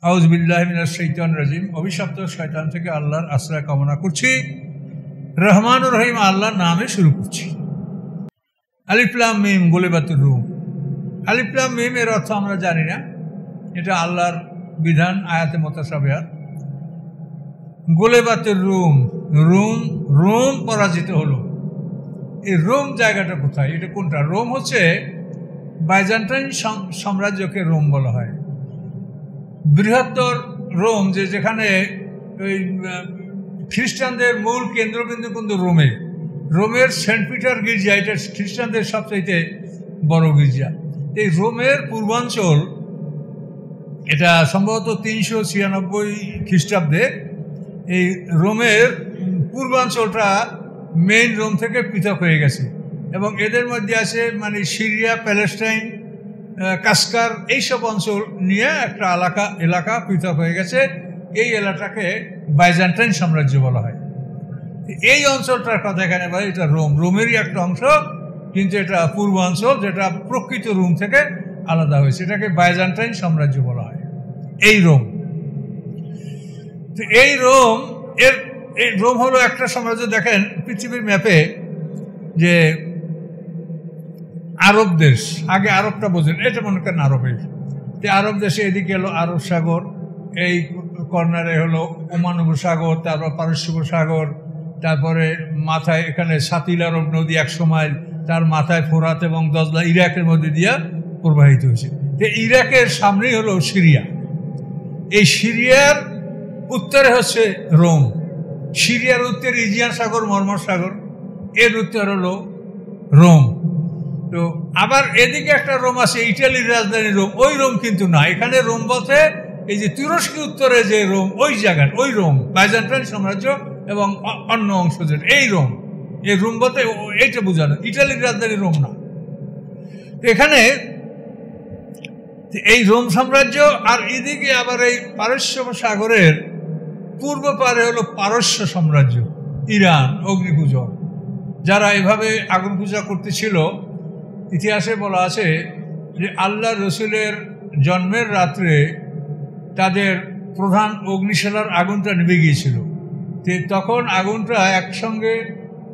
আউযু বিল্লাহি মিনাশ শাইতানির রাজিম। অভিশপ্ত শয়তান থেকে আল্লাহর আশ্রয় কামনা করছি। রহমানুর রহিম আল্লাহর নামে শুরু করছি। আলিফ লাম মিম গুলিবাতুর রুম। আলিফ লাম মিম এর অর্থ আমরা জানি না, এটা আল্লাহর বিধান, আয়াতে মুতাশাবিহাত। গুলিবাতুর রুম, রোম রোম পরাজিত হলো। এই রোম জায়গাটা কোথায়? এটা কোনটা? রোম হচ্ছে বাইজেন্টাইন সাম্রাজ্যকে রোম বলা হয়। বৃহত্তর রোম, যেখানে ওই খ্রিস্টানদের মূল কেন্দ্রবিন্দু কিন্তু রোমের সেন্ট পিটার গির্জা, এটা খ্রিস্টানদের সবচাইতে বড় গির্জা। এই রোমের পূর্বাঞ্চল, এটা সম্ভবত 396 খ্রিস্টাব্দে এই রোমের পূর্বাঞ্চলটা মেইন রোম থেকে পৃথক হয়ে গেছে, এবং এদের মধ্যে আছে মানে সিরিয়া, প্যালেস্টাইন, কাস্কার, এইসব অঞ্চল নিয়ে একটা এলাকা পৃথক হয়ে গেছে। এই এলাকাটাকে বাইজেন্টাইন সাম্রাজ্য বলা হয়। এই অঞ্চলটার কথা এখানে বলে, এটা রোমেরই একটা অংশ, কিন্তু এটা পূর্বাঞ্চল যেটা প্রকৃত রোম থেকে আলাদা হয়েছে, এটাকে বাইজেন্টাইন সাম্রাজ্য বলা হয়। এই রোম রোম হলো একটা সাম্রাজ্য। দেখেন পৃথিবীর ম্যাপে যে আরব দেশ, আগে আরবটা বোঝেন, এটা মনে করেন আরবের। আরব দেশে এদিকে হলো আরব সাগর, এই কর্নারে হলো ওমান উপসাগর, তারপর পারস্য উপসাগর, তারপরে মাথায় এখানে সাতিল আরব নদী 100 মাইল, তার মাথায় ফোরাত এবং দজলা ইরাকের মধ্যে দিয়ে প্রবাহিত হয়েছে। ইরাকের সামনেই হলো সিরিয়া। এই সিরিয়ার উত্তরে হচ্ছে রোম, সিরিয়ার উত্তরে ইজিয়ান সাগর, মর্মর সাগর, এর উত্তর হলো রোম। তো আবার এদিকে একটা রোম আছে, ইটালির রাজধানী রোম। ওই রোম কিন্তু না, এখানে রোম বলতে এই যে তুরস্কের উত্তরে যে রোম, ওই জায়গার ওই রোম, বাইজেন্টাইন সাম্রাজ্য এবং অন্য অংশ যেটা, এই রোম বলতে এইটা বোঝানো, ইটালির রাজধানী রোম না। এখানে এই রোম সাম্রাজ্য, আর এদিকে আবার এই পারস্য সাগরের পূর্ব পারে হলো পারস্য সাম্রাজ্য, ইরান, অগ্নিপূজক, যারা এভাবে আগুন পূজা করতেছিল। ইতিহাসে বলা আছে যে আল্লাহ রসুলের জন্মের রাত্রে তাদের প্রধান অগ্নিশালার আগুনটা নিভে গিয়েছিল। তখন আগুনটা একসঙ্গে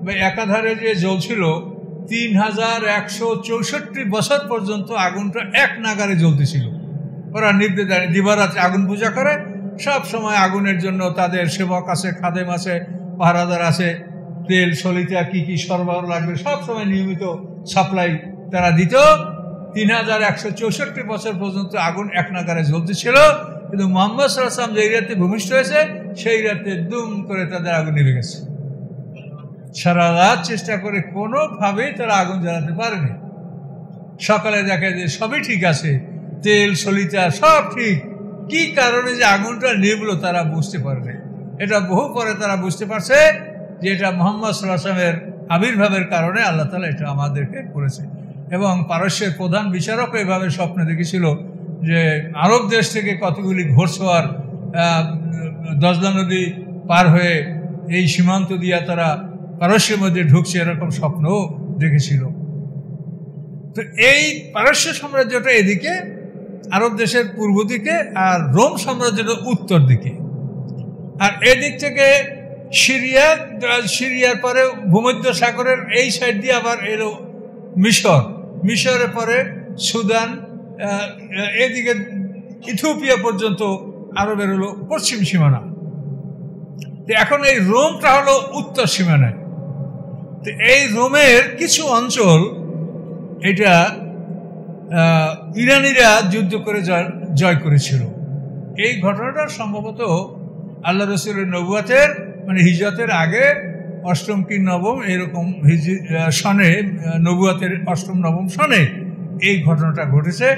বা একাধারে যে জ্বলছিল, 3164 বছর পর্যন্ত আগুনটা এক নাগারে জ্বলতেছিল। ওরা নিভতে দেয়, দিবারাত্রে আগুন পূজা করে। সব সময় আগুনের জন্য তাদের সেবক আছে, খাদেম আছে, পাহারাদার আছে, তেল সলিতা কি কি সরবরাহ লাগবে সব সময় নিয়মিত সাপ্লাই তারা দিত। 3164 বছর পর্যন্ত আগুন এক নাগারে জ্বলতেছিল। কিন্তু মুহাম্মদ সাল্লাল্লাহু আলাইহি ওয়াসাল্লাম যেই রাতে ভূমিষ্ঠ হয়েছে, সেই রাতে দুম করে তাদের আগুন নিভে গেছে। সারা রাত চেষ্টা করে কোনোভাবেই তারা আগুন জ্বালাতে পারেনি। সকালে দেখে যে সবই ঠিক আছে, তেল সলিতা সব ঠিক, কি কারণে যে আগুনটা নিভলো তারা বুঝতে পারেনি। এটা বহু পরে তারা বুঝতে পারছে যে এটা মুহাম্মদ সাল্লাল্লাহু আলাইহি ওয়াসাল্লামের আবির্ভাবের কারণে আল্লাহ তাআলা এটা আমাদেরকে করেছে। এবং পারস্যের প্রধান বিচারক এভাবে স্বপ্নে দেখেছিল যে আরব দেশ থেকে কতগুলি ঘোড়সওয়ার দজলা নদী পার হয়ে এই সীমান্ত দিয়া তারা পারস্যের মধ্যে ঢুকছে, এরকম স্বপ্নও দেখেছিল। তো এই পারস্য সাম্রাজ্যটা এদিকে আরব দেশের পূর্ব দিকে, আর রোম সাম্রাজ্যটা উত্তর দিকে। আর এদিক থেকে সিরিয়ার পরে ভূমধ্য সাগরের এই সাইড দিয়ে আবার এলো মিশরের পরে সুদান, এদিকে ইথিওপিয়া পর্যন্ত আরবের হলো পশ্চিম সীমানা। তো এখন এই রোমটা হলো উত্তর সীমানায়। তো এই রোমের কিছু অঞ্চল এটা ইরানিরা যুদ্ধ করে জয় করেছিল। এই ঘটনাটা সম্ভবত আল্লাহ রসুলের নবুয়াতের মানে হিজরতের আগে 8ম কি 9ম এরকম সনে, নবুয়াতের 8ম 9ম সনে এই ঘটনাটা ঘটেছে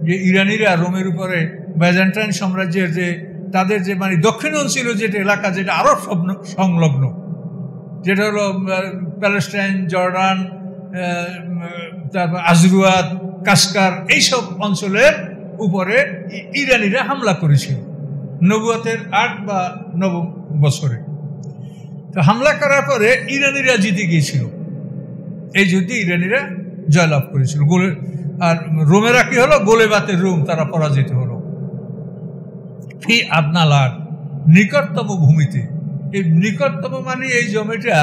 যে ইরানিরা রোমের উপরে বাইজেন্টাইন সাম্রাজ্যের যে তাদের যে মানে দক্ষিণ অঞ্চল যেটা এলাকা, যেটা আরব সংলগ্ন, যেটা হলো প্যালেস্টাইন, জর্ডান, তারপর আজরুয়াত, কাস্কার, এইসব অঞ্চলের উপরে ইরানিরা হামলা করেছিল নবুয়াতের 8 বা 9ম বছরে। তো হামলা করার পরে ইরানিরা জিতে গিয়েছিল, এই যুদ্ধে ইরানিরা জয়লাভ করেছিল। আর রোমেরা কি হলো, গোলেবাতের রোম, তারা পরাজিত হলো। ফি আদনালার, নিকটতম ভূমিতে। এই নিকটতম মানে এই জমিটা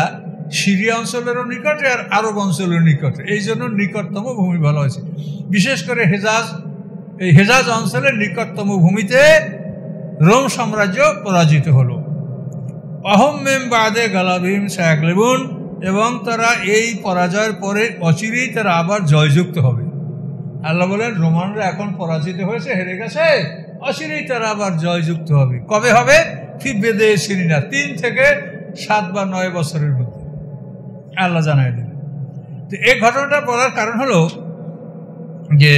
সিরিয়া অঞ্চলেরও নিকটে আর আরব অঞ্চলের নিকটে, এই জন্য নিকটতম ভূমি বলা হয়েছে। বিশেষ করে এই হেজাজ অঞ্চলের নিকটতম ভূমিতে রোম সাম্রাজ্য পরাজিত হলো। অহম মেম বাদে গালাবিম সায়াকলেবুন, এবং তারা এই পরাজয়ের পরে অচিরেই তারা আবার জয়যুক্ত হবে। আল্লাহ বলেন রোমানরা এখন পরাজিত হয়েছে, হেরে গেছে, অচিরেই তারা আবার জয়যুক্ত হবে। কবে হবে? ফি বেদে সিরিনা, 3 থেকে 7 বা 9 বছরের মধ্যে আল্লাহ জানাই দেবেন। তো এই ঘটনাটা বলার কারণ হলো যে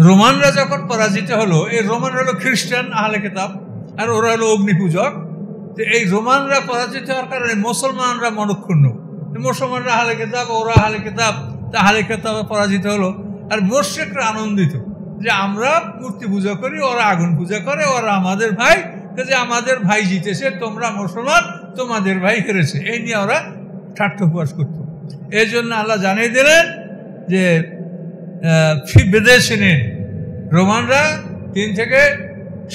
রোমানরা যখন পরাজিত হলো, এই রোমান হলো খ্রিস্টান আহলে কিতাব, আর ওরা হলো অগ্নিপূজক। তো এই রোমানরা পরাজিত হওয়ার কারণে মুসলমানরা মনক্ষুণ্ণ। মুসলমানরা আহলে কিতাব, ওরা আহলে কিতাব, তা আহলে কিতাবে পরাজিত হলো। আর মুশরিকরা আনন্দিত যে আমরা মূর্তি পূজা করি, ওরা আগুন পূজা করে, ওরা আমাদের ভাই, যে আমাদের ভাই জিতেছে, তোমরা মুসলমান, তোমাদের ভাই হেরেছে, এই নিয়ে ওরা ঠাট্টা উপহাস করত। এই জন্য আল্লাহ জানিয়ে দিলেন যে ফি বিদেশে নেন, রোমানরা 3 থেকে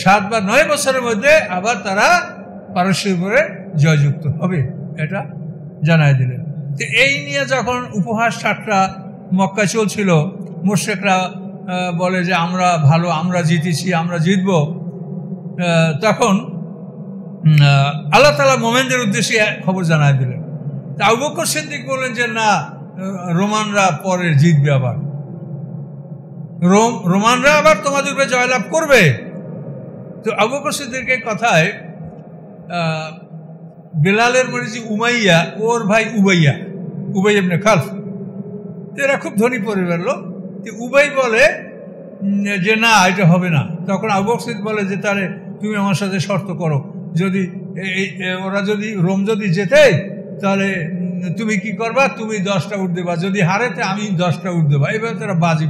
7 বা 9 বছরের মধ্যে আবার তারা পারস্যের উপরে জয়যুক্ত হবে, এটা জানাই দিলেন। তো এই নিয়ে যখন উপহাস ঠাট্টা মক্কা চলছিল, মুশরিকরা বলে যে আমরা ভালো, আমরা জিতেছি, আমরা জিতব, তখন আল্লাহ তাআলা মোমেনদের উদ্দেশ্যে খবর জানাই দিলেন। তা আবু বকর সিদ্দিক বললেন যে না, রোমানরা পরে জিতবে, আবার রোমানরা আবার তোমাদের উপরে জয়লাভ করবে। তো আবু বকর সিদ্দিকের কথায় বেলালের মরিজি উমাইয়া, ওর ভাই উবাইয়া, উবাই ইবনে খালফ, এরা খুব ধনী পরিবার লোক। উবাই বলে যে না, এটা হবে না। তখন আবু বকর সিদ্দিক বলে যে তাহলে তুমি আমার সাথে শর্ত করো, যদি ওরা যদি রোম যদি জেতে তাহলে তুমি কি করবা, তুমি 10টা উট দেবা, যদি হারেতে আমি 10টা উট দেবা। এবার তারা বাজি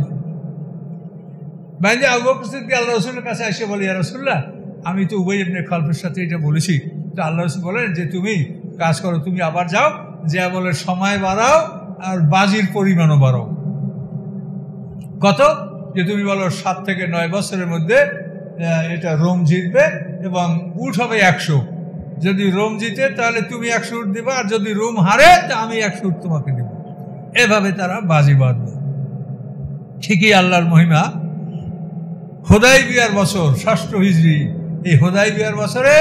বাইরে আবু বকর সিদ্দিক আল্লাহ রসুলের কাছে এসে বলে, ইয়া রাসূলুল্লাহ, আমি তো উবাই ইবনে খালফের সাথে এটা বলেছি। তো আল্লাহ রসুল বলেন যে তুমি কাজ করো, তুমি আবার যাও, যে বলে সময় বাড়াও আর বাজির পরিমাণও বাড়াও। কত? যে তুমি বলো 7 থেকে 9 বছরের মধ্যে এটা রোম জিতবে এবং উট হবে 100। যদি রোম জিতে তাহলে তুমি 100 উট দেবা, আর যদি রোম হারে তা আমি 100 উট তোমাকে দেব। এভাবে তারা বাজি বাঁধবে। ঠিকই আল্লাহর মহিমা, হুদায়বিয়ার বছর 6ষ্ঠ হিজরি, এই হুদায়বিয়ার বছরে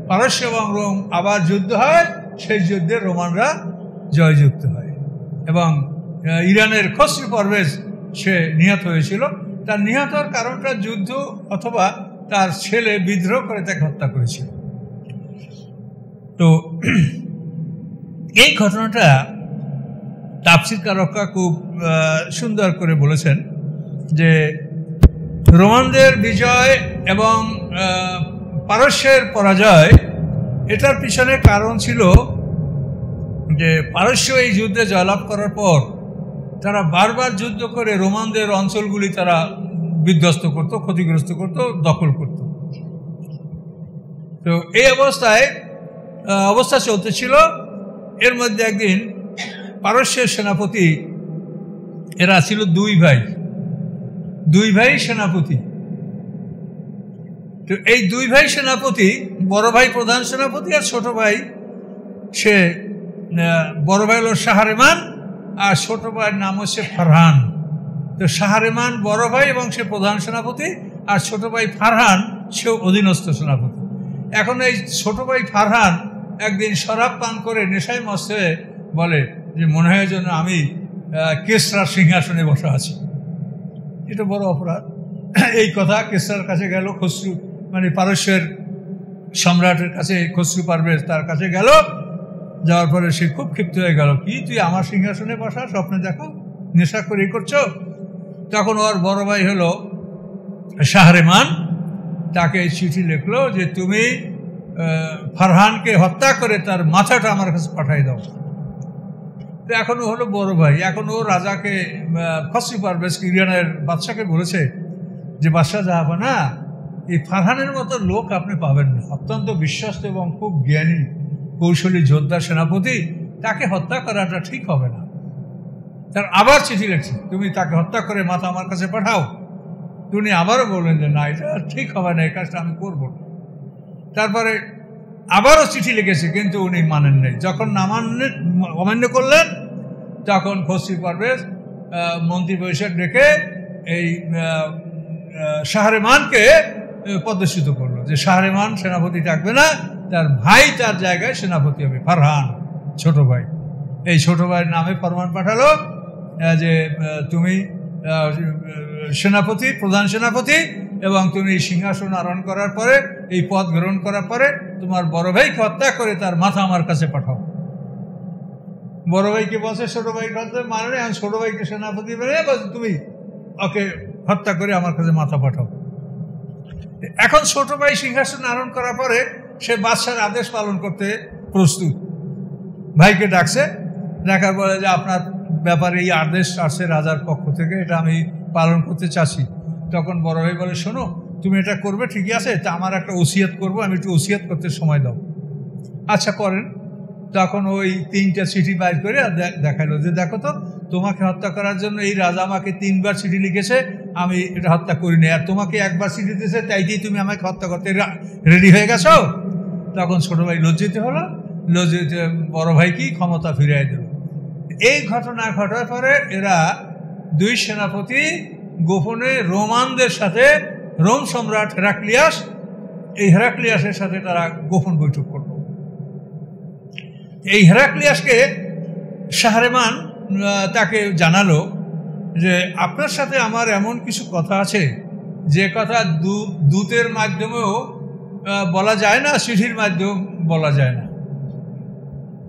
পারস্য এবং রোম আবার যুদ্ধ হয়। সেই যুদ্ধে রোমানরা জয়যুক্ত হয় এবং ইরানের খসরু পারভেজ সে নিহত হয়েছিল। তার নিহত হওয়ার কারণটা যুদ্ধ অথবা তার ছেলে বিদ্রোহ করে তাকে হত্যা করেছিল। তো এই ঘটনাটা তাফসীরকাররা খুব সুন্দর করে বলেছেন যে রোমানদের বিজয় এবং পারস্যের পরাজয়, এটার পিছনে কারণ ছিল যে পারস্য এই যুদ্ধে জয়লাভ করার পর তারা বারবার যুদ্ধ করে রোমানদের অঞ্চলগুলি তারা বিধ্বস্ত করত, ক্ষতিগ্রস্ত করত, দখল করত। তো এই অবস্থা চলতেছিল। এর মধ্যে একদিন পারস্যের সেনাপতি, এরা ছিল 2 ভাই সেনাপতি। তো এই 2 ভাই সেনাপতি, বড় ভাই প্রধান সেনাপতি আর ছোট ভাই, সে বড় ভাই হলো শাহরেমান আর ছোট ভাইয়ের নাম হচ্ছে ফারহান। তো শাহরেমান বড় ভাই এবং সে প্রধান সেনাপতি, আর ছোট ভাই ফারহান সেও অধীনস্থ সেনাপতি। এখন এই ছোট ভাই ফারহান একদিন শরাব পান করে নেশায় মস্ত হয়ে বলে যে মনে হয় যেন আমি কেসরার সিংহাসনে বসা আছি। এটা বড় অপরাধ। এই কথা কেসরার কাছে গেল, খসরু মানে পারস্যের সম্রাটের কাছে, খসরু পারভেজ তার কাছে গেল। যাওয়ার পরে সে খুব ক্ষিপ্ত হয়ে গেল, কি তুই আমার সিংহাসনে বসা, স্বপ্নে দেখো, নেশা করে করছো। তখন ওর বড় ভাই হলো শাহরেমান, তাকে চিঠি লিখলো যে তুমি ফারহানকে হত্যা করে তার মাথাটা আমার কাছে পাঠাই দাও। তো এখন ও হলো বড় ভাই, এখন ও রাজাকে, খসরু পারভেজ ইরানের বাদশাকে বলেছে যে বাদশাহ জাহাপানা, এই ফারহানের মতো লোক আপনি পাবেন না, অত্যন্ত বিশ্বস্ত এবং খুব জ্ঞানী কৌশলী যোদ্ধা সেনাপতি, তাকে হত্যা করাটা ঠিক হবে না। তার আবার চিঠি লিখছে, তুমি তাকে হত্যা করে মাথা আমার কাছে পাঠাও। তিনি আবারও বললেন যে না, এটা ঠিক হবে না, এই কাজটা আমি করবো না। তারপরে আবারও চিঠি লিখেছে, কিন্তু উনি মানেন নাই। যখন অমান্য করলেন তখন খসরু পারভেজ মন্ত্রী পরিষদ ডেকে এই শাহরেমানকে পদচ্যুত করলো, যে শাহরেমান সেনাপতি থাকবে না, তার ভাই তার জায়গায় সেনাপতি হবে, ফারহান ছোট ভাই। এই ছোট ভাইয়ের নামে ফরমান পাঠালো যে তুমি সেনাপতি, প্রধান সেনাপতি, এবং তুমি সিংহাসন আরোহণ করার পরে, এই পদ গ্রহণ করার পরে তোমার বড় ভাইকে হত্যা করে তার মাথা আমার কাছে পাঠাও। বড় ভাইকে বলছে ছোট ভাইকে হত্যা মানে, আমি ছোট ভাইকে সেনাপতি বানিয়ে বলছি তুমি ওকে হত্যা করে আমার কাছে মাথা পাঠাও। এখন ছোট ভাই সিংহাসন আরোহণ করার পরে সে বাদশার আদেশ পালন করতে প্রস্তুত। ভাইকে ডাকছে, ডাকার বলে যে আপনার ব্যাপারে এই আদেশ আসছে রাজার পক্ষ থেকে, এটা আমি পালন করতে চাচ্ছি। তখন বড় ভাই বলে, শোনো তুমি এটা করবে ঠিকই আছে, তা আমার একটা ওসিয়ত করবো, আমি একটু ওসিয়ত করতে সময় দাও। আচ্ছা করেন। তখন ওই 3টা চিঠি বাইর করে দেখাইলো যে দেখো তো, তোমাকে হত্যা করার জন্য এই রাজা আমাকে 3বার চিঠি লিখেছে, আমি এটা হত্যা করিনি, আর তোমাকে একবার চিঠি দিয়েছে, তাইতেই তুমি আমাকে হত্যা করতে রেডি হয়ে গেছো। তখন ছোট ভাই লজ্জিত হলো, লজ্জিত বড় ভাইকে ক্ষমতা ফিরিয়ে দিল। এই ঘটনা ঘটার পরে এরা দুই সেনাপতি গোপনে রোমানদের সাথে, রোম সম্রাট হেরাক্লিয়াস, এই হেরাক্লিয়াসের সাথে তারা গোপন বৈঠক করল। এই হেরাক্লিয়াসকে শাহরেমান তাকে জানালো যে আপনার সাথে আমার এমন কিছু কথা আছে যে কথা দূতের মাধ্যমেও বলা যায় না, চিঠির মাধ্যমেও বলা যায় না।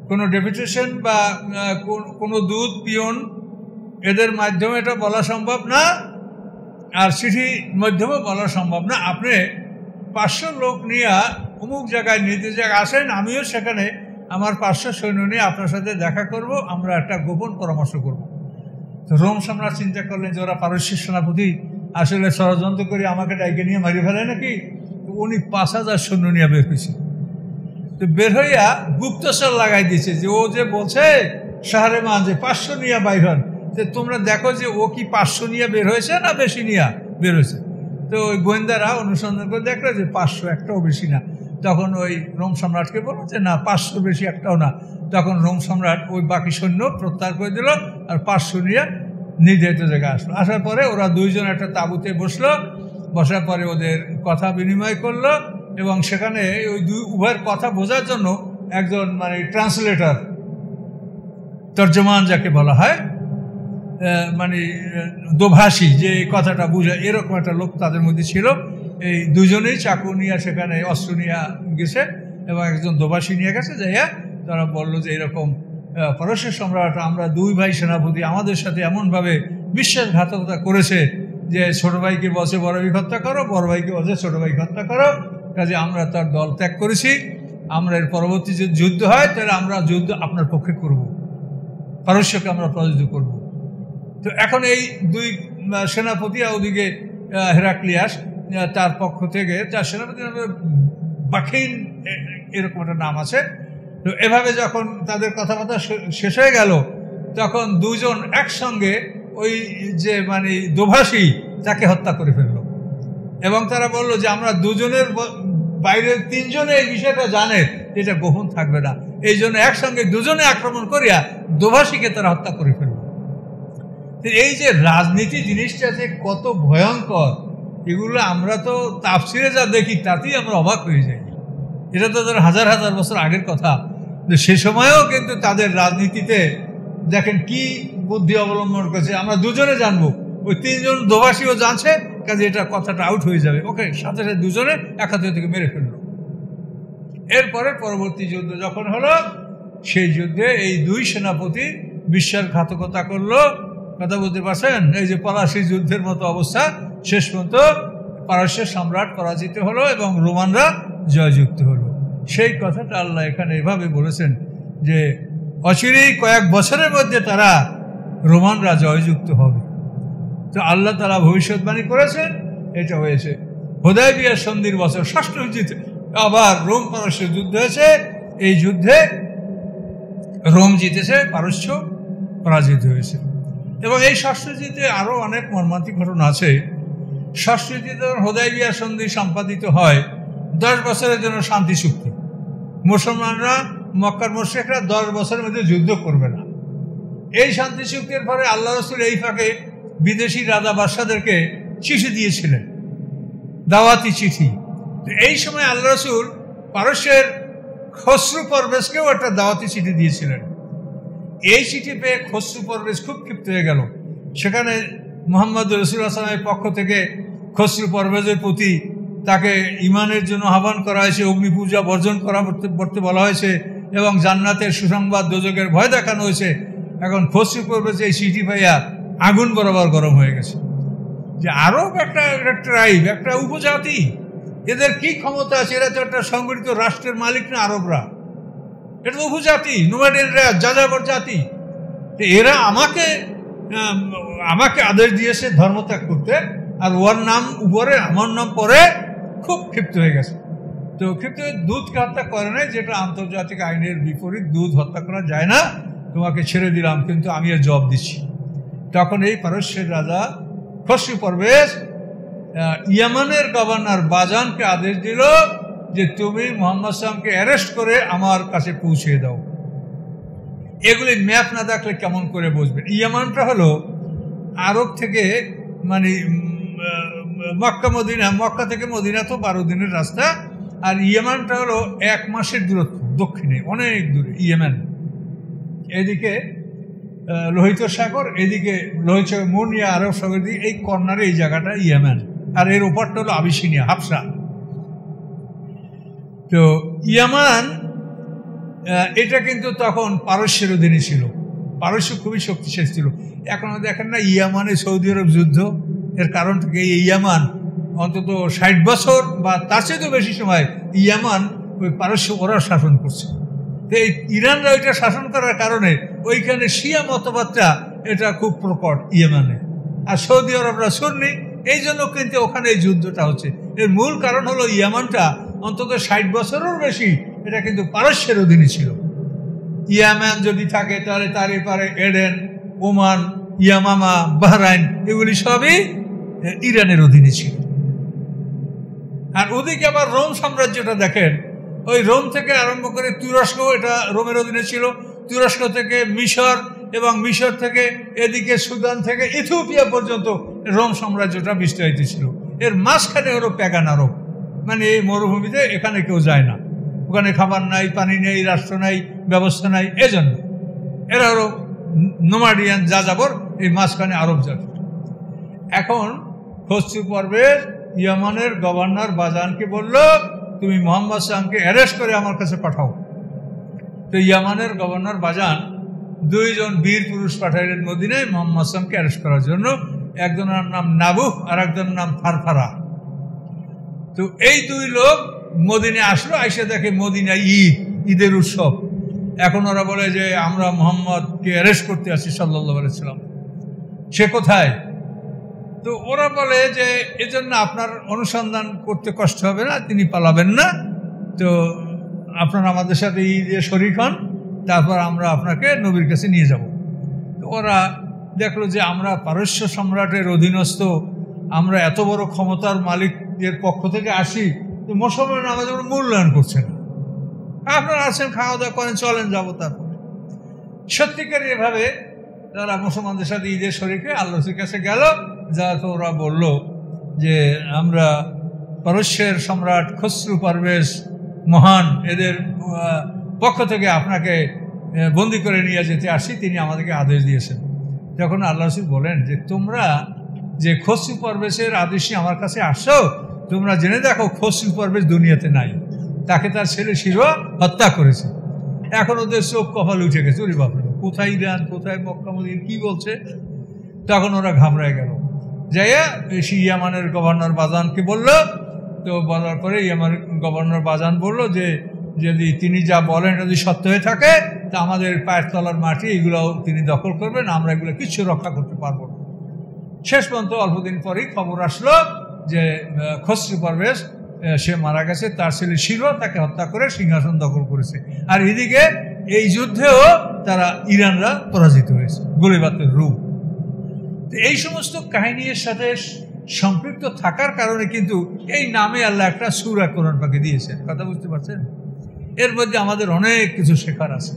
কোনো ডেপুটেশন বা কোনো দূত, পিয়ন, এদের মাধ্যমে এটা বলা সম্ভব না, আর চিঠির মাধ্যমেও বলা সম্ভব না। আপনি 500 লোক নিয়ে অমুক জায়গায় নির্দিষ্ট জায়গায় আসেন, আমিও সেখানে আমার 500 সৈন্য নিয়ে আপনার সাথে দেখা করব, আমরা একটা গোপন পরামর্শ করব। তো রোম সম্রাট চিন্তা করলেন যে ওরা পারস্যের সেনাপতি আসলে ষড়যন্ত্র করে আমাকে ডাইকে নিয়ে মারি ফেলে নাকি। তো উনি 5000 সৈন্য নিয়ে বের হয়েছে। তো বের হইয়া গুপ্তচর লাগাই দিয়েছে যে ও যে বলছে শাহরেমান যে 500 নিয়ে বাইর হন, তো তোমরা দেখো যে ও কি 500 নিয়ে বের হয়েছে না বেশি নিয়ে বের হয়েছে। তো ওই গোয়েন্দারা অনুসন্ধান করে দেখলো যে 500, একটাও বেশি না। তখন ওই রোম সম্রাটকে বলল যে না, 500 বেশি একটাও না। তখন রোম সম্রাট ওই বাকি সৈন্য প্রত্যাহার করে দিল, আর 500 নিয়ে নির্ধারিত জায়গায় আসলো। আসার পরে ওরা দুইজন একটা তাঁবুতে বসলো, বসার পরে ওদের কথা বিনিময় করলো, এবং সেখানে ওই উভয়ের কথা বোঝার জন্য একজন মানে ট্রান্সলেটর, তর্জমান যাকে বলা হয়, মানে দোভাষী, যে কথাটা বুঝায়, এরকম একটা লোক তাদের মধ্যে ছিল। এই দুজনেই চাকু নিয়ে সেখানে অস্ত্র নিয়ে গেছে, এবং একজন দোভাষী নিয়ে গেছে। যাইয়া তারা বললো যে এরকম পারস্যের সম্রাট, আমরা 2 ভাই সেনাপতি, আমাদের সাথে এমনভাবে বিশ্বাসঘাতকতা করেছে যে ছোট ভাইকে বসে বড় ভাইকে হত্যা করো, বড় ভাইকে বসে ছোট ভাইকে হত্যা করো। কাজে আমরা তার দল ত্যাগ করেছি। আমরা এর পরবর্তী যদি যুদ্ধ হয় তাহলে আমরা যুদ্ধ আপনার পক্ষে করব, পারস্যকে আমরা পরাজিত করব। তো এখন এই 2 সেনাপতি, ওদিকে হেরাক্লিয়াস, তার পক্ষ থেকে তার সেনাপতি নামে বাখিন এরকম একটা নাম আছে। তো এভাবে যখন তাদের কথাবার্তা শেষ হয়ে গেল, তখন দুজন একসঙ্গে ওই যে মানে দোভাষী তাকে হত্যা করে ফেলল, এবং তারা বলল যে আমরা দুজনের বাইরে 3 জনে এই বিষয়টা জানে, এটা গোপন থাকবে না। এই জন্য একসঙ্গে দুজনে আক্রমণ করিয়া দোভাষীকে তারা হত্যা করে ফেলল। এই যে রাজনীতি জিনিসটা যে কত ভয়ঙ্কর, এগুলো আমরা তো তাফসিরে যা দেখি তাতেই আমরা অবাক হয়ে যাই। এটা তো ধর হাজার হাজার বছর আগের কথা। সে সময়েও কিন্তু তাদের রাজনীতিতে দেখেন কি বুদ্ধি অবলম্বন করেছে, আমরা দুজনে জানবো, ওই 3 জন দোভাষীও জানছে, কাজে এটা কথাটা আউট হয়ে যাবে। ওকে, সাথে সাথে দুজনে একাত্র থেকে মেরে ফেললো। এরপরে পরবর্তী যুদ্ধ যখন হলো, সেই যুদ্ধে এই 2 সেনাপতি বিশ্বাসঘাতকতা করলো। কথা বলতে পারছেন? এই যে পলাশী যুদ্ধের মতো অবস্থা, শেষ পর্যন্ত পারস্যের সম্রাট পরাজিত হলো এবং রোমানরা জয়যুক্ত হলো। সেই কথাটা আল্লাহ এখানে এভাবে বলেছেন যে অচিরেই কয়েক বছরের মধ্যে তারা রোমানরা জয়যুক্ত হবে। তো আল্লাহ তাআলা ভবিষ্যৎবাণী করেছেন, এটা হয়েছে। হুদায়বিয়া সন্ধির বছর 6ষ্ঠ হিজরিতে আবার রোম পারস্যের যুদ্ধ হয়েছে। এই যুদ্ধে রোম জিতেছে, পারস্য পরাজিত হয়েছে। এবং এই 6ষ্ঠ হিজরিতে আরও অনেক মর্মান্তিক ঘটনা আছে। 6ষ্ঠ হিজরিতে হুদায়বিয়া সন্ধি সম্পাদিত হয়, 10 বছরের জন্য শান্তি চুক্তি। মুসলমানরা, মক্কার মুশরিকরা 10 বছরের মধ্যে যুদ্ধ করবে না। এই শান্তি চুক্তির পরে আল্লাহ রাসূল এই ফাঁকে বিদেশি রাজা বাদশাদেরকে চিঠি দিয়েছিলেন, দাওয়াতি চিঠি। এই সময় আল্লাহ রাসূল পারস্যের খসরু পারভেজকেও একটা দাওয়াতি চিঠি দিয়েছিলেন। এই চিঠি পেয়ে খসরু পারভেজ খুব ক্ষিপ্ত হয়ে গেল। সেখানে মুহাম্মদ রাসূলুল্লাহ সাল্লাল্লাহু আলাইহি ওয়াসাল্লামের পক্ষ থেকে খসরু পারভেজের প্রতি তাকে ঈমানের জন্য আহ্বান করা হয়েছে, অগ্নি পূজা বর্জন করতে বলা হয়েছে এবং জান্নাতের সুসংবাদ, দোজখের ভয় দেখানো হয়েছে। এখন খসরু পারভেজ এই চিঠি পাইয়া আগুন বরাবর গরম হয়ে গেছে যে আরব একটা ট্রাইব, একটা উপজাতি, এদের কি ক্ষমতা আছে? এরা তো একটা সংগঠিত রাষ্ট্রের মালিক না, আরবরা। এটা তো উপজাতি, নোমাডেনরা, যাযাবর জাতি। এরা আমাকে আদেশ দিয়েছে ধর্মত্যাগ করতে, আর ওর নাম উপরে, আমার নাম পরে। খুব ক্ষিপ্ত হয়ে গেছে। তো ক্ষিপ্ত হয়ে দুধকে হত্যা করে নাই, যেটা আন্তর্জাতিক আইনের বিপরীত। দুধ হত্যা করা যায় না, তোমাকে ছেড়ে দিলাম, কিন্তু আমি এর জবাব দিচ্ছি। তখন এই পারস্যের রাজা খসরু পারভেজ ইয়ামানের গভর্নর বাজানকে আদেশ দিল যে তুমি মুহাম্মদ সাল্লামকে অ্যারেস্ট করে আমার কাছে পৌঁছে দাও। এগুলি ম্যাপ না দেখলে কেমন করে বুঝবেন? ইয়ামানটা হলো আরব থেকে, মানে মক্কা থেকে মদিনা তো 12 দিনের রাস্তা, আর ইয়ামানটা হলো 1 মাসের দূরত্ব, দক্ষিণে অনেক দূরে ইয়েমেন। এদিকে লোহিত সাগর, এদিকে লোহিত সাগর, মুনিয়া আরব সাগর, দিকে এই কর্নারে এই জায়গাটা ইয়েমেন, আর এর ওপারটা হলো আবিসিনিয়া, হাবশা। তো ইয়ামান এটা কিন্তু তখন পারস্যের অধীনে ছিল। পারস্য খুবই শক্তিশালী ছিল। এখন দেখেন না ইয়ামানে সৌদি আরব যুদ্ধ, এর কারণ থেকে এই ইয়ামান অন্তত 60 বছর বা তার চেয়েও বেশি সময় ইয়ামান ওই পারস্য ওরা শাসন করছে। তো এই ইরানরা ওইটা শাসন করার কারণে ওইখানে শিয়া মতবাদটা এটা খুব প্রকট ইয়েমানে, আর সৌদি আরবরা সুন্নি, এই জন্য কিন্তু ওখানে এই যুদ্ধটা হচ্ছে। এর মূল কারণ হলো ইয়ামানটা অন্তত 60 বছরের বেশি এটা কিন্তু পারস্যের অধীনে ছিল। ইয়ামান যদি থাকে তাহলে তার এপারে এডেন, ওমান, ইয়ামামা, বাহরাইন, এগুলি সবই ইরানের অধীনে ছিল। আর ওদিকে আবার রোম সাম্রাজ্যটা দেখেন, ওই রোম থেকে আরম্ভ করে তুরস্ক, এটা রোমের অধীনে ছিল। তুরস্ক থেকে মিশর, এবং মিশর থেকে এদিকে সুদান থেকে ইথিওপিয়া পর্যন্ত রোম সাম্রাজ্যটা বিস্তারিত ছিল। এর মাঝখানে হলো প্যাগান আরব, মানে এই মরুভূমিতে এখানে কেউ যায় না, ওখানে খাবার নাই, পানি নেই, রাষ্ট্র নাই, ব্যবস্থা নাই, এজন্য এরা হলো নোমাডিয়ান, যাযাবর, এই মাঝখানে আরব জাতি। এখন খসরু পারভেজ ইয়ামানের গভর্নর বাজানকে বলল তুমি মুহাম্মদ সাল্লামকে অ্যারেস্ট করে আমার কাছে পাঠাও। তো ইয়ামানের গভর্নর বাজান 2 জন বীর পুরুষ পাঠাইলেন মদিনায় মুহাম্মদ সাল্লামকে অ্যারেস্ট করার জন্য। একজনের নাম নাবুহ আর একজনের নাম ফারফারা। তো এই 2 লোক মদিনায় আসলো, আইসা দেখে মদিনায় ঈদের উৎসব। এখন ওরা বলে যে আমরা মুহাম্মদকে অ্যারেস্ট করতে আসছি সাল্লাল্লাহু আলাইহি ওয়াসাল্লাম, সে কোথায়? তো ওরা বলে যে এজন্য আপনার অনুসন্ধান করতে কষ্ট হবে না, তিনি পালাবেন না, তো আপনারা আমাদের সাথে ঈদে শরীক হন, তারপর আমরা আপনাকে নবীর কাছে নিয়ে যাব। তো ওরা দেখলো যে আমরা পারস্য সম্রাটের অধীনস্থ, আমরা এত বড় ক্ষমতার মালিকের পক্ষ থেকে আসি, তো মুসলমান আমাদের মূল্যায়ন করছে না। আপনারা আছেন, খাওয়া দাওয়া করেন, চলেন, যাবো। তারপরে সত্যিকার এভাবে তারা মুসলমানদের সাথে ঈদের শরীকে আল্লাহর কাছে গেল। যারা তো ওরা বলল যে আমরা পারস্যের সম্রাট খসরু পারভেজ মহান, এদের পক্ষ থেকে আপনাকে বন্দি করে নিয়ে যেতে আসি, তিনি আমাদেরকে আদেশ দিয়েছেন। তখন আল্লাহ রাসূল বলেন যে তোমরা যে খসরু পারভেজের আদেশে আমার কাছে আসো, তোমরা জেনে দেখো খসরু পারভেজ দুনিয়াতে নাই, তাকে তার ছেলে শিরোয়া হত্যা করেছে। এখন ওদের চোখ কপাল উঠে গেছে, ওরে বাপরে, কোথায় ইরান, কোথায় মক্কা মদিনা, কি বলছে? তখন ওরা ঘাবড়ায় গেল, যাইয়া ইয়ামানের গভর্নর বাজানকে বলল। তো বলার পরে ইয়ামানের গভর্নর বাজান বলল যে যদি তিনি যা বলেন যদি সত্য হয়ে থাকে, তা আমাদের পায়ের তলার মাটি এগুলো তিনি দখল করবেন, আমরা এগুলো কিচ্ছু রক্ষা করতে পারবো না। শেষ পর্যন্ত অল্পদিন পরেই খবর আসলো যে খসরু পারভেজ সে মারা গেছে, তার ছেলে শিরোয়া তাকে হত্যা করে সিংহাসন দখল করেছে। আর এদিকে এই যুদ্ধেও তারা ইরানরা পরাজিত হয়েছে, গলিবাতের রূপ। এই সমস্ত কাহিনীর সাথে সম্পৃক্ত থাকার কারণে কিন্তু এই নামে আল্লাহ একটা সূরা কোরআন পাকে দিয়েছেন। কথা বুঝতে পারছেন? এর মধ্যে আমাদের অনেক কিছু শেখার আছে।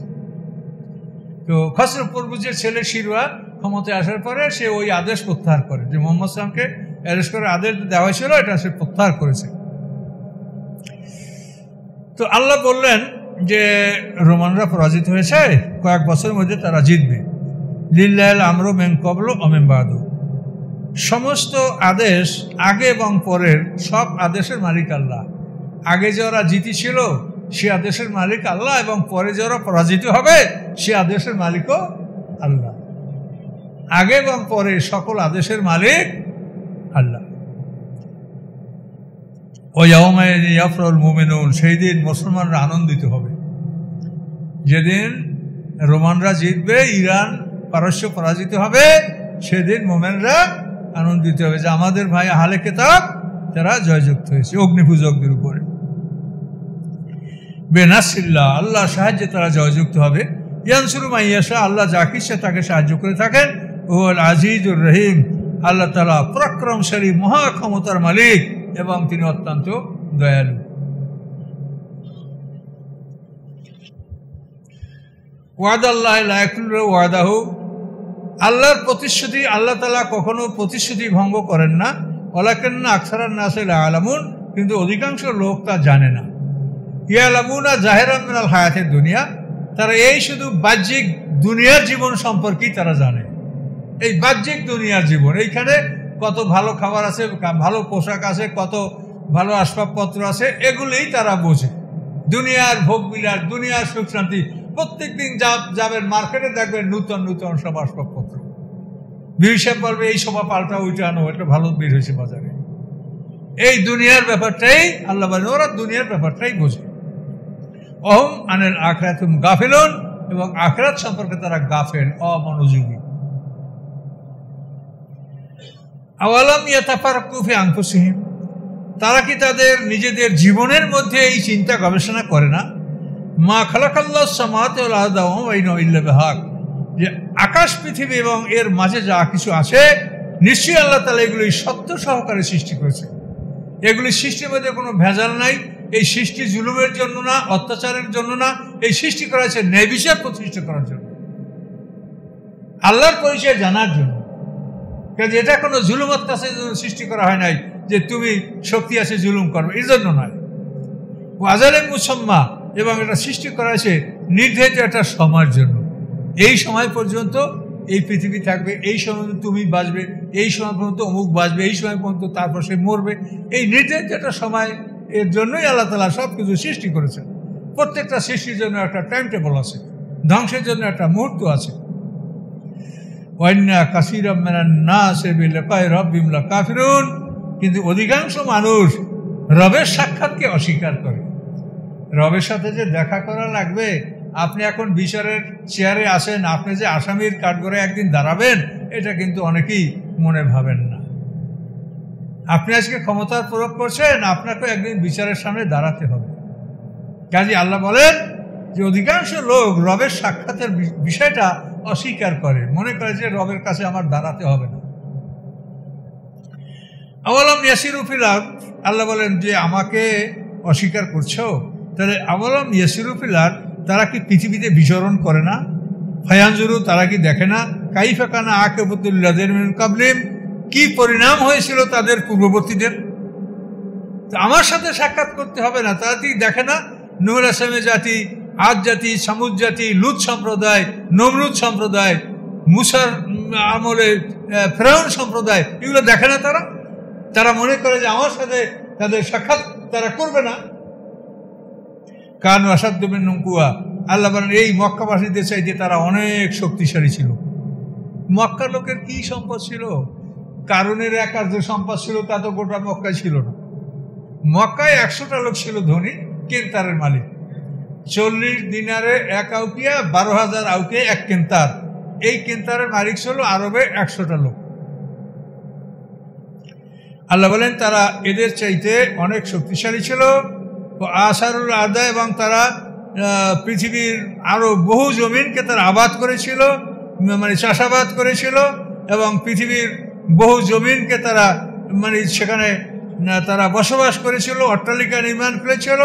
তো খসরু পরবুজের ছেলে শিরওয়ার ক্ষমতায় আসার পরে সে ওই আদেশ প্রত্যাহার করে, যে মোহাম্মদ সাল্লামকে অ্যারেস্ট করে আদেশ দেওয়া হয়েছিল, এটা সে প্রত্যাহার করেছে। তো আল্লাহ বললেন যে রোমানরা পরাজিত হয়েছে, কয়েক বছরের মধ্যে তারা জিতবে। লিল্লাহিল আমরু মিন ক্বাবলু ওয়া মিন বাদু, সমস্ত আদেশ আগে এবং পরের সব আদেশের মালিক আল্লাহ। আগে যারা জিতেছিল সে আদেশের মালিক আল্লাহ, এবং পরে যারা পরাজিত হবে সে আদেশের মালিকও আল্লাহ। আগে এবং পরে সকল আদেশের মালিক আল্লাহ। ওয়াউমা ইয়াফরাহুল মুমিনুন, সেই দিন মুসলমানরা আনন্দিত হবে। যেদিন রোমানরা জিতবে, ইরান পারস্য পরাজিত হবে, সেদিন মোমেনরা আনন্দিত হবে যে আমাদের ভাই আহলে কিতাব তারা জয়যুক্ত হয়েছে অগ্নিপূজকদের উপরে। বেনাসিল্লাহ, আল্লাহ সাহায্যে তারা জয়যুক্ত হবে। ইয়ানসুরু মান ইয়াশা, আল্লাহ যাকে ইচ্ছা তাকে সাহায্য করে থাকেন। ওয়াল আজিজুর রহিম, আল্লাহ তাআলা পরাক্রমশালী মহা ক্ষমতার মালিক এবং তিনি অত্যন্ত দয়ালু। ওয়াদাল্লাহি লা ইয়াখলিফু ওয়াদাহু, আল্লাহর প্রতিশ্রুতি, আল্লাহ তাআলা কখনো প্রতিশ্রুতি ভঙ্গ করেন না। ওয়ালাকিন্না আকসারান নাসি লা ইয়ালামুন, কিন্তু অধিকাংশ লোক তা জানে না। ইয়ালামুনা জাহিরাম মিনাল হায়াতিদ দুনিয়া, তারা এই শুধু বাহ্যিক দুনিয়ার জীবন সম্পর্কেই তারা জানে। এই বাহ্যিক দুনিয়ার জীবন, এইখানে কত ভালো খাবার আছে, ভালো পোশাক আছে, কত ভালো আসবাবপত্র আছে, এগুলোই তারা বোঝে। দুনিয়ার ভোগ বিলাস, দুনিয়ার সুখ শান্তি, প্রত্যেক দিন যাবেন মার্কেটে দেখবেন নূতন নূতন সব আসবাবপত্র। হিসাব বলবে এই সোফা পাল্টা ওইটা আনো, এটা ভালো বের হয়েছে বাজারে। এই দুনিয়ার ব্যাপারটাই আল্লাহ বলেন ওরা দুনিয়ার ব্যাপারটাই বোঝে। অহম আনিল আখিরাতিহিম গাফিলুন, এবং আখিরাত সম্পর্কে তারা গাফেল, অমনোযোগী। আওয়ালাম ইয়াতাফাক্কারু ফি আনফুসিহিম, তারা কি তাদের নিজেদের জীবনের মধ্যে এই চিন্তা গবেষণা করে না? মা খালাকাল্লাহু সামাওয়াতি ওয়াল আরদা ওয়া মা বাইনাহুমা ইল্লা বিল হক, যে আকাশ পৃথিবী এবং এর মাঝে যা কিছু আছে নিশ্চয়ই আল্লাহ তাআলা এগুলি সত্য সহকারে সৃষ্টি করেছে। এগুলি সৃষ্টির মধ্যে কোনো ভেজাল নাই। এই সৃষ্টি জুলুমের জন্য না, অত্যাচারের জন্য না, এই সৃষ্টি করা হয়েছে ন্যায় বিচার প্রতিষ্ঠা করার জন্য, আল্লাহর পরিচয় জানার জন্য। কাজে এটা কোনো জুলুম অত্যাচারের জন্য সৃষ্টি করা হয় নাই যে তুমি শক্তি আছে জুলুম করবে, এর জন্য নয়। ও আজালে মুসাম্মা, এবং এটা সৃষ্টি করা হয়েছে নির্ধারিত একটা সময়ের জন্য। এই সময় পর্যন্ত এই পৃথিবী থাকবে, এই সময় তুমি বাঁচবে, এই সময় পর্যন্ত অমুক বাঁচবে, এই সময় পর্যন্ত তারপর সে মরবে। এই নির্ধারিত একটা সময়, এর জন্যই আল্লাহ তাআলা সব কিছু সৃষ্টি করেছেন। প্রত্যেকটা সৃষ্টির জন্য একটা টাইম টেবল আছে, ধ্বংসের জন্য একটা মুহূর্ত আছে। ওয়ান্না কাসীরাম মিনান নাসি বিলিকাই রাব্বিহিম লাকাফিরুন, কিন্তু অধিকাংশ মানুষ রবের সাক্ষাৎকে অস্বীকার করে। রবের সাথে যে দেখা করা লাগবে, আপনি এখন বিচারের চেয়ারে আসেন, আপনি যে আসামির কাঠগড়ায় একদিন দাঁড়াবেন, এটা কিন্তু অনেকেই মনে ভাবেন না। আপনি আজকে ক্ষমতার প্রয়োগ করছেন, আপনাকে একদিন বিচারের সামনে দাঁড়াতে হবে। কাজে আল্লাহ বলেন যে অধিকাংশ লোক রবের সাক্ষাতের বিষয়টা অস্বীকার করে, মনে করে যে রবের কাছে আমার দাঁড়াতে হবে না। আওয়ালাম ইয়াসিরু ফিল আরদ, আল্লাহ বলেন যে আমাকে অস্বীকার করছো, তাহলে আওয়ালাম ইয়াসিরু ফিল আরদ, তারা কি পৃথিবীতে বিচরণ করে না? ফায়ানজুরু, তারা কি দেখে না? কাইফা কানা আকিবাতুল লাযিনা মিন কাবলিহিম, কি পরিণাম হয়েছিল তাদের পূর্ববর্তীদের। তো আমার সাথে সাক্ষাৎ করতে হবে না, তারা কি দেখে না? নূহ আলাইহিস সালামের জাতি, আদ জাতি, সামুদ জাতি, লুত সম্প্রদায়, নমরুদ সম্প্রদায়, মুসার আমলে ফিরআউন সম্প্রদায়, এগুলো দেখে না তারা? তারা মনে করে যে আমার সাথে তাদের সাক্ষাৎ তারা করবে না। কানু আসাদ্দু মিনহুম কুওয়া, আল্লাহ বলেন এই মক্কাবাসীদের চাইতে তারা অনেক শক্তিশালী ছিল। মক্কার লোকের কি সম্পদ ছিল? কারুনের একার যে সম্পদ ছিল তা তো গোটা মক্কায় ছিল না। মক্কায় 100টা লোক ছিল ধনী, কেন্তারের মালিক। 40 দিনারে 1 আউকিয়া, 12,000 আউকে 1 কেন্তার। এই কেন্তারের মালিক ছিল আরবে 100টা লোক। আল্লাহ বলেন তারা এদের চাইতে অনেক শক্তিশালী ছিল। ও আসারুল আদা, এবং তারা পৃথিবীর আরো বহু জমিনকে তারা আবাদ করেছিল, মানে চাষাবাদ করেছিল, এবং পৃথিবীর বহু জমিনকে তারা মানে সেখানে তারা বসবাস করেছিল, অট্টালিকা নির্মাণ করেছিল।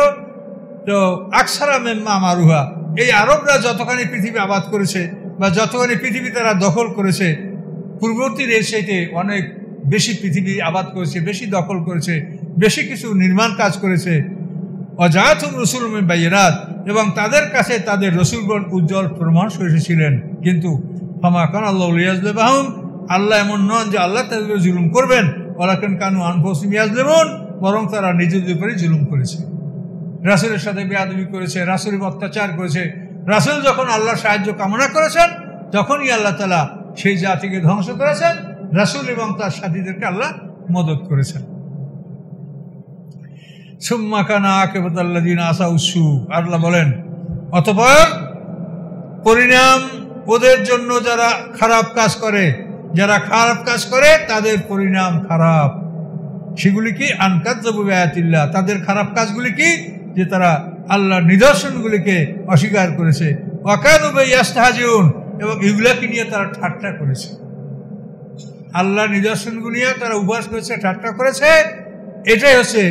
তো আকসারা মেম্মা মারুহা, এই আরবরা যতখানি পৃথিবী আবাদ করেছে বা যতখানি পৃথিবী তারা দখল করেছে, পূর্ববর্তী দেশ থেকে অনেক বেশি পৃথিবী আবাদ করেছে, বেশি দখল করেছে, বেশি কিছু নির্মাণ কাজ করেছে। অজাতুম রসুল বাইরাত, এবং তাদের কাছে তাদের রসুলগণ উজ্জ্বল প্রমাণ এসেছিলেন। কিন্তু ফামাকান আল্লাহ ইয়াজলিবাহুম, আল্লাহ এমন নন যে আল্লাহ তাদের জুলুম করবেন। ওয়ালাকিন কানু আনফুসিহিম ইয়াজলিমুন, বরং তারা নিজেদের উপরেই জুলুম করেছে, রাসূলের সাথে বেয়াদবি করেছে, রাসূলের অত্যাচার করেছে। রাসূল যখন আল্লাহর সাহায্য কামনা করেছেন, তখনই আল্লাহ তাআলা সেই জাতিকে ধ্বংস করেছেন। রাসূল এবং তার সাথীদেরকে আল্লাহ মদদ করেছেন। সুম্মা কানা আকিবাতুল্লাযিনা আসাউসু, আল্লাহ বলেন অতঃপর পরিণাম ওদের জন্য যারা খারাপ কাজ করে, যারা খারাপ কাজ করে তাদের পরিণাম খারাপ। সেগুলি কি? আনকাযযাবু বিআয়াতিল্লাহ, তাদের খারাপ কাজগুলি কি? যে তারা আল্লাহর নিদর্শনগুলিকে অস্বীকার করেছে। ওয়া কানু বিহি ইস্তাহজিউন, এবং এগুলাকে নিয়ে তারা ঠাট্টা করেছে। আল্লাহর নিদর্শনগুলি নিয়ে তারা উপহাস করেছে, ঠাট্টা করেছে। এটাই হচ্ছে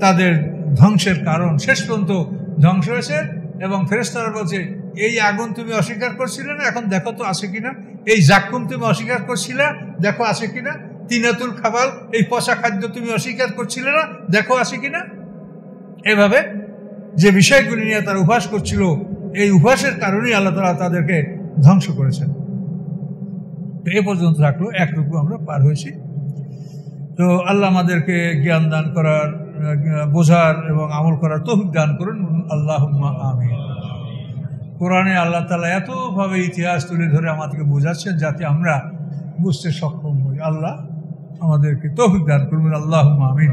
তাদের ধ্বংসের কারণ। শেষ পর্যন্ত ধ্বংস হয়েছে। এবং ফেরেশতারা বলছে, এই আগুন তুমি অস্বীকার করছিলে না, এখন দেখো তো আছে কিনা। এই জাক্কুম তুমি অস্বীকার করছিলে, দেখো আছে কিনা। তিনাতুল খাবাল, এই পচা খাদ্য তুমি অস্বীকার করছিলে না, দেখো আছে কিনা। এভাবে যে বিষয়গুলি নিয়ে তারা উপহাস করছিল, এই উপহাসের কারণেই আল্লাহ তাআলা তাদেরকে ধ্বংস করেছেন। তো এ পর্যন্ত থাকলো, এক রূপে আমরা পার হয়েছি। তো আল্লাহ আমাদেরকে জ্ঞান দান করার, বোঝার এবং আমল করার তৌফিক দান করুন, আল্লাহুম্মা আমিন। কোরআনে আল্লাহ তাআলা এতভাবে ইতিহাস তুলে ধরে আমাদেরকে বোঝাচ্ছেন যাতে আমরা বুঝতে সক্ষম হই। আল্লাহ আমাদেরকে তৌফিক দান করুন, আল্লাহুম্মা আমিন।